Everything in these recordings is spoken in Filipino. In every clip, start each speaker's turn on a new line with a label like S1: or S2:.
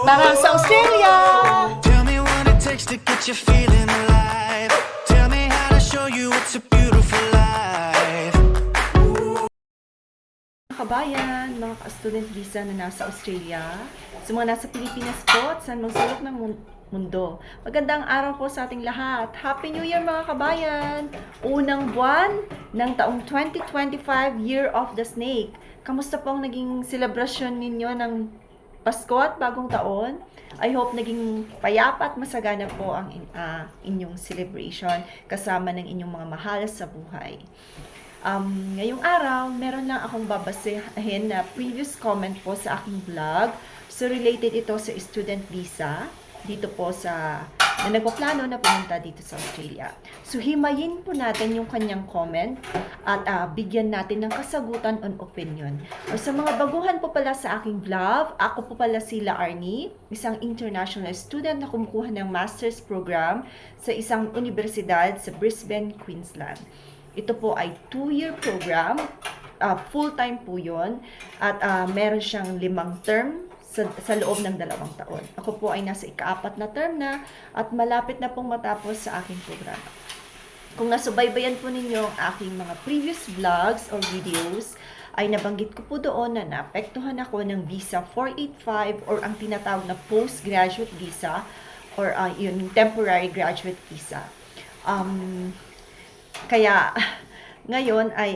S1: Tara sa Australia!
S2: Tell me what it takes to get you feeling alive. Tell me how to show you it's a beautiful life.
S1: Mga kabayan, mga ka-student visa na nasa Australia, sa mga nasa Pilipinas po at sa sulok ng mundo. Magandang araw po sa ating lahat. Happy New Year mga kabayan! Unang buwan ng taong 2025, Year of the Snake. Kamusta po ang naging selebrasyon ninyo ng Pasko at Bagong Taon? I hope naging payapa at masagana po ang inyong celebration kasama ng inyong mga mahal sa buhay. Ngayong araw, meron lang akong babasahin na previous comment po sa aking vlog. So, related ito sa student visa dito po sa na nagpaplano na pumunta dito sa Australia. So, himayin po natin yung kanyang comment at bigyan natin ng kasagutan on opinion. O sa mga baguhan po pala sa aking vlog, ako po pala sila Arnie, isang international student na kumukuha ng master's program sa isang universidad sa Brisbane, Queensland. Ito po ay 2-year program, full-time po yun, at meron siyang 5 term sa loob ng 2 taon. Ako po ay nasa ika-4 na term na at malapit na pong matapos sa aking programa. Kung nasubaybayan po ninyo ang aking mga previous vlogs or videos, ay nabanggit ko po doon na naapektuhan ako ng Visa 485 or ang tinatawag na postgraduate visa or yung temporary graduate visa. Kaya ngayon ay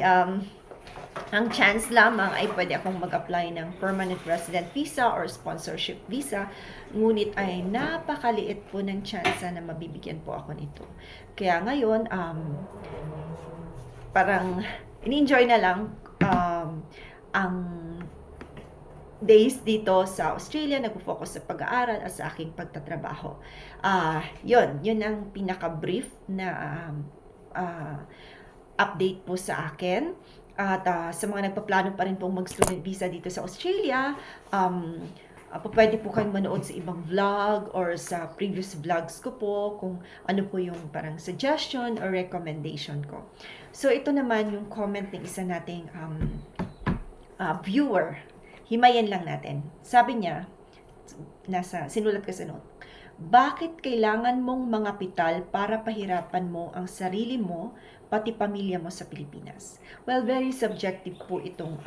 S1: ang chance lamang ay pwede akong mag-apply ng permanent resident visa or sponsorship visa, ngunit ay napakaliit po ng chance na mabibigyan po ako nito. Kaya ngayon, parang in-enjoy na lang ang days dito sa Australia, nag-focus sa pag-aaral at sa aking pagtatrabaho. Yun ang pinaka-brief na update po sa akin. At sa mga nagpaplano pa rin pong mag-student visa dito sa Australia, pwede po kayong manood sa ibang vlog or sa previous vlogs ko po kung ano po yung parang suggestion or recommendation ko. So ito naman yung comment ng isa nating viewer. Himayan lang natin. Sabi niya, sinulat ko sa note, bakit kailangan mong mga pital para pahirapan mo ang sarili mo pati pamilya mo sa Pilipinas? Well, very subjective po itong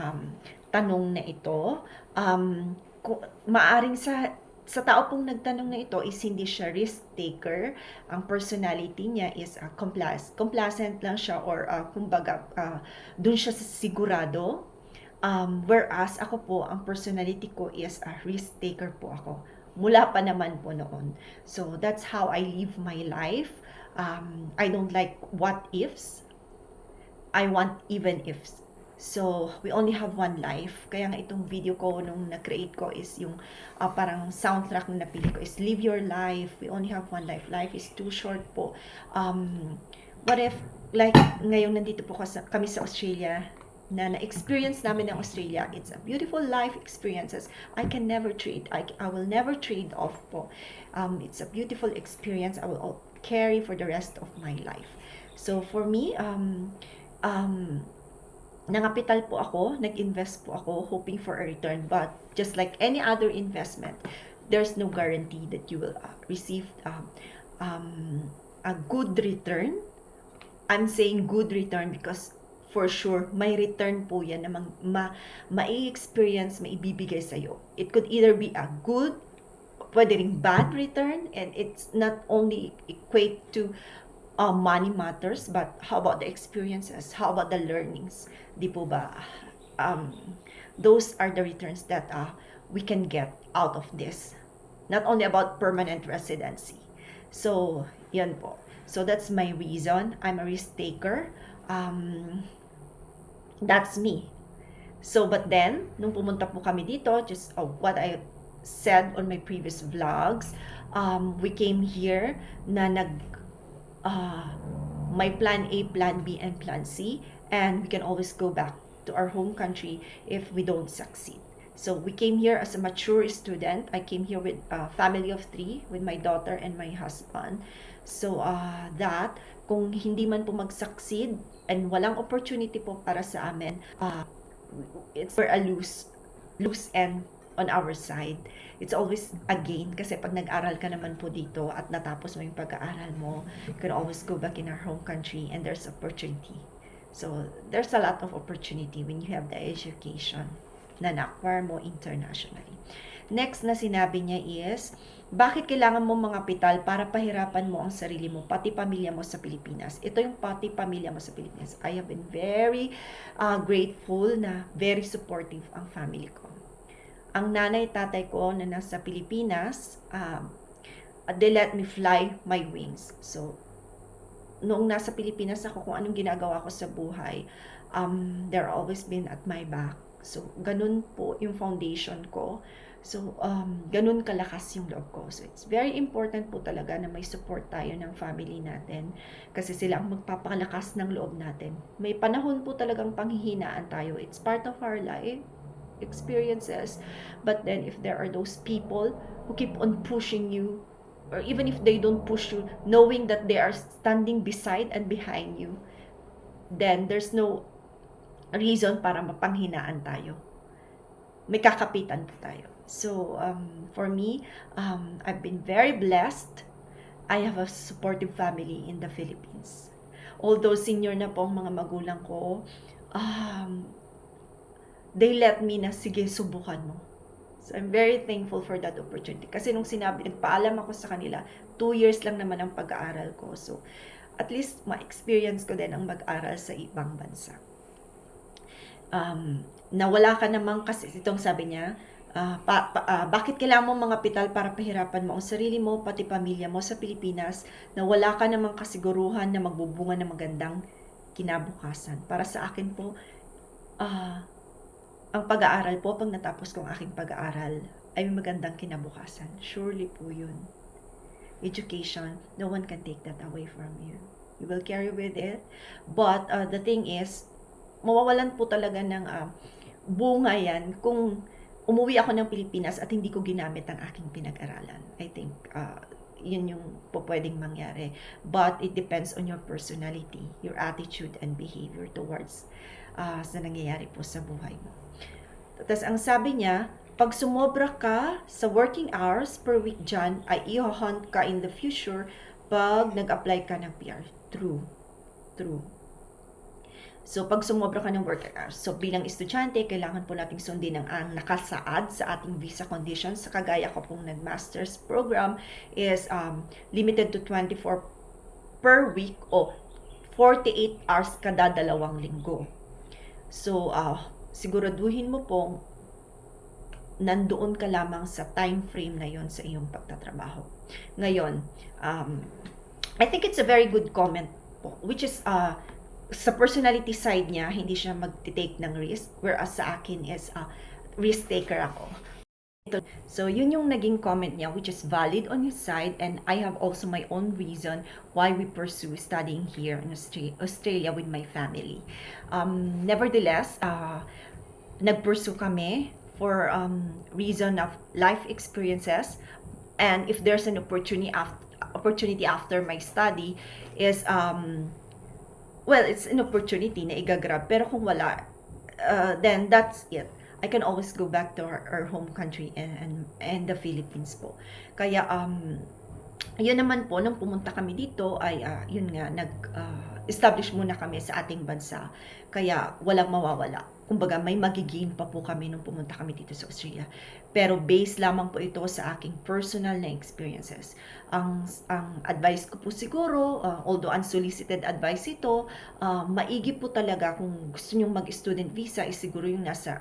S1: tanong na ito. Maaring sa tao pong nagtanong na ito is hindi siya risk taker. Ang personality niya is complacent lang siya or kumbaga dun siya sa sigurado. Whereas ako po, ang personality ko is a risk taker po ako. Mula pa naman po noon. So, that's how I live my life. I don't like what ifs. I want even ifs. So, we only have one life. Kaya nga itong video ko nung na-create ko is yung parang soundtrack na napili ko is live your life. We only have one life. Life is too short po. What if, like, ngayon nandito po kami sa Australia, na-experience namin ng Australia. It's a beautiful life experiences. I can never trade. I will never trade off po. It's a beautiful experience I will carry for the rest of my life. So for me, nangapital po ako, nag-invest po ako, hoping for a return. But just like any other investment, there's no guarantee that you will receive a good return. I'm saying good return because for sure, may return po yan na ma-experience, maibibigay sa'yo. It could either be a good, pwede ring bad return, and it's not only equate to money matters, but how about the experiences? How about the learnings? Di po ba? Those are the returns that we can get out of this. Not only about permanent residency. So, yan po. So, that's my reason. I'm a risk taker. That's me. So, but then, nung pumunta po kami dito, just what I said on my previous vlogs, we came here na my plan A, plan B, and plan C, and we can always go back to our home country if we don't succeed. So, we came here as a mature student. I came here with a family of 3, with my daughter and my husband. So, kung hindi man po mag-succeed and walang opportunity po para sa amin, it's for a loose end on our side. It's always a gain kasi pag nag-aral ka naman po dito at natapos mo yung pag-aaral mo, you can always go back in our home country and there's opportunity. So, there's a lot of opportunity when you have the education na na-acquire mo internationally. Next na sinabi niya is, bakit kailangan mo mga kapital para pahirapan mo ang sarili mo, pati pamilya mo sa Pilipinas? Ito yung pati pamilya mo sa Pilipinas. I have been very grateful na very supportive ang family ko. Ang nanay, tatay ko na nasa Pilipinas, they let me fly my wings. So, noong nasa Pilipinas ako, kung anong ginagawa ko sa buhay, they're always been at my back. So, ganun po yung foundation ko. So, ganun kalakas yung loob ko. So, it's very important po talaga na may support tayo ng family natin kasi sila ang magpapalakas ng loob natin. May panahon po talagang panghihinaan tayo. It's part of our life experiences. But then, if there are those people who keep on pushing you, or even if they don't push you, knowing that they are standing beside and behind you, then there's no reason para mapanghinaan tayo. May kakapitan po tayo. So, for me, I've been very blessed. I have a supportive family in the Philippines. Although senior na po ang mga magulang ko, they let me na, sige, subukan mo. So, I'm very thankful for that opportunity. Kasi nung nagpaalam ako sa kanila, 2 years lang naman ang pag-aaral ko. So, at least ma-experience ko din ang mag-aral sa ibang bansa. Nawala ka naman kasi, itong sabi niya, bakit kailangan mo mga kapital para pahirapan mo ang sarili mo, pati pamilya mo sa Pilipinas, na wala ka namang kasiguruhan na magbubunga ng magandang kinabukasan. Para sa akin po, ang pag-aaral po, pag natapos ko ang aking pag-aaral, ay may magandang kinabukasan. Surely po yun. Education, no one can take that away from you. You will carry with it. But the thing is, mawawalan po talaga ng bunga yan kung umuwi ako ng Pilipinas at hindi ko ginamit ang aking pinag-aralan. I think yun yung po pwedeng mangyari. But it depends on your personality, your attitude and behavior towards sa nangyayari po sa buhay mo. Tapos ang sabi niya, pag sumobra ka sa working hours per week dyan, ay i-hunt ka in the future pag nag-apply ka ng PR. True. So, pag sumobra ka ng working hours, so bilang estudyante, kailangan po nating sundin ang nakasaad sa ating visa conditions. Sa kagaya ko pong nag-master's program is limited to 24 per week o 48 hours kada 2 linggo. So, siguraduhin mo pong nandoon ka lamang sa time frame na yon sa iyong pagtatrabaho. Ngayon, I think it's a very good comment po, which is sa personality side niya, hindi siya mag-take ng risk, whereas sa akin is risk taker ako. So, yun yung naging comment niya, which is valid on his side, and I have also my own reason why we pursue studying here in Australia with my family. Nevertheless, nag-pursue kami for reason of life experiences, and if there's an opportunity after my study is well, it's an opportunity na igagrab, pero kung wala, then that's it. I can always go back to our home country and the Philippines po. Kaya, yun naman po, nung pumunta kami dito, ay, yun nga, establish muna kami sa ating bansa. Kaya, walang mawawala. Kumbaga, may magigain pa po kami nung pumunta kami dito sa Australia. Pero, based lamang po ito sa aking personal na experiences. Ang advice ko po siguro, although unsolicited advice ito, maigi po talaga kung gusto nyong mag-student visa, is siguro yung nasa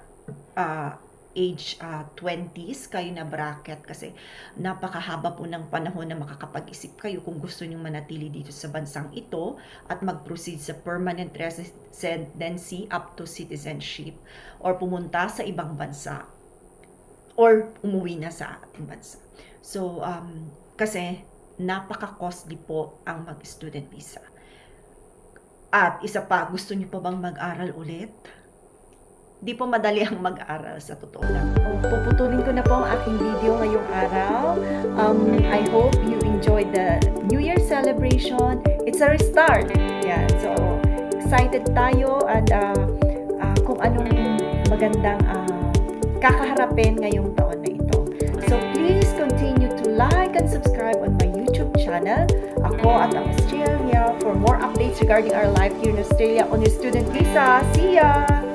S1: age 20s kayo na bracket kasi napakahaba po ng panahon na makakapag-isip kayo kung gusto nyong manatili dito sa bansang ito at mag-proceed sa permanent residency up to citizenship or pumunta sa ibang bansa or umuwi na sa ating bansa. So, kasi napaka-costly po ang mag-student visa. At isa pa, gusto niyo pa bang mag-aral ulit? Di po madali ang mag-aral sa totoo lang. Puputulin ko na po ang aking video ngayong araw. I hope you enjoyed the New Year celebration. It's a restart. Yeah, so excited tayo at kung anong magandang kakaharapin ngayong taon. So please continue to like and subscribe on my YouTube channel. Ako at ang Australia for more updates regarding our life here in Australia on your student visa. See ya!